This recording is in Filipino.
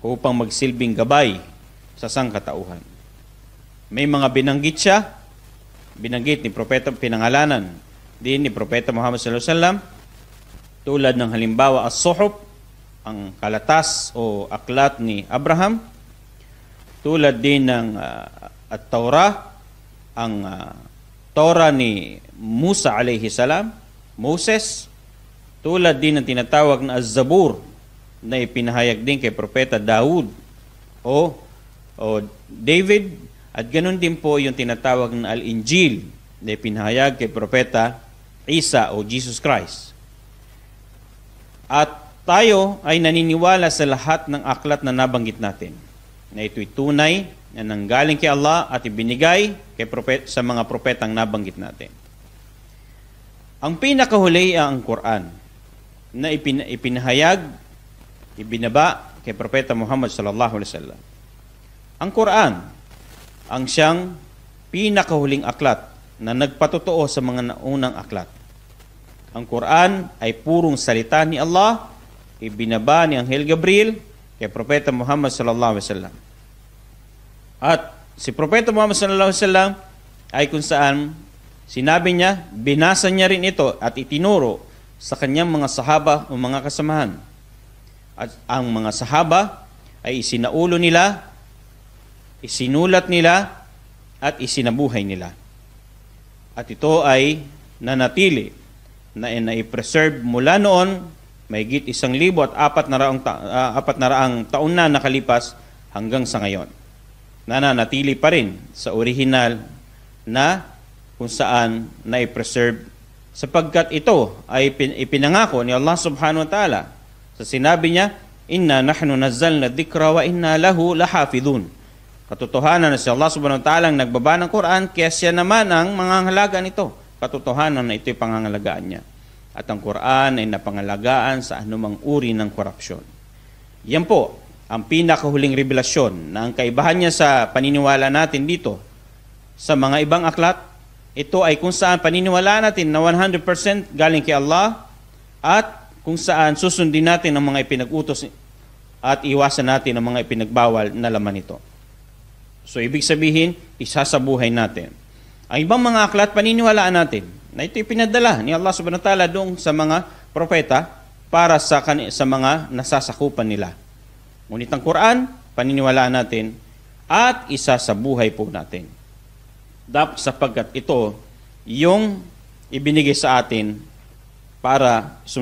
upang magsilbing gabay sa sangkatauhan. May mga binanggit ni Propeta, pinangalanan din ni Propeta Muhammad sallallahu alaihi wasallam, tulad ng halimbawa as-suhuf, ang kalatas o aklat ni Abraham, tulad din ng at-Taurah, ang Torah ni Musa alayhi salam, Moses, tulad din ng tinatawag na az-Zabur na ipinahayag din kay Propeta Daud o David, at ganun din po yung tinatawag na Al-Injil na ipinahayag kay Propeta Isa o Jesus Christ. At tayo ay naniniwala sa lahat ng aklat na nabanggit natin, na ito'y tunay na nanggaling kay Allah at ibinigay sa mga propetang nabanggit natin. Ang pinakahuli ay ang Quran na ipinahayag, ibinaba kay Propeta Muhammad sallallahu alaihi wasallam. Ang Quran ang siyang pinakahuling aklat na nagpatotoo sa mga naunang aklat. Ang Quran ay purong salita ni Allah, ibinaba ni Anghel Gabriel kay Propeta Muhammad sallallahu alaihi wasallam. At si Propeta Muhammad sallallahu alaihi wasallam ay kung saan sinabi niya, binasa niya rin ito at itinuro sa kanyang mga sahaba o mga kasamahan. At ang mga sahaba ay isinaulo nila, isinulat nila, at isinabuhay nila. At ito ay nanatili na i-preserve mula noon, mahigit 1,400 taon na nakalipas hanggang sa ngayon. Nananatili pa rin sa original na kung saan na i-preserve, sapagkat ito ay ipinangako ni Allah subhanahu wa ta'ala sa sinabi niya, inna nahnu nazzalna dhikra wa inna lahu lahafidhun. Katotohanan na si Allah subhanahu wa ta'ala ang nagbaba ng Quran, kaya siya naman ang mangangalagaan nito. Katotohanan na ito'y pangangalagaan niya. At ang Quran ay napangalagaan sa anumang uri ng korupsyon. Yan po ang pinakahuling revelasyon na ang kaibahan niya sa paniniwala natin dito sa mga ibang aklat. Ito ay kung saan paniniwala natin na 100% galing kay Allah, at kung saan susundin natin ang mga ipinag-utos at iwasan natin ang mga ipinagbawal na laman nito. So, ibig sabihin, isasabuhay natin. Ang ibang mga aklat, paniniwalaan natin na ito ipinadala ni Allah subhanahu wa ta'ala doon sa mga propeta para sa mga nasasakupan nila. Ngunit ang Quran, paniniwalaan natin at isasabuhay po natin. Sapagkat ito yung ibinigay sa atin para sundin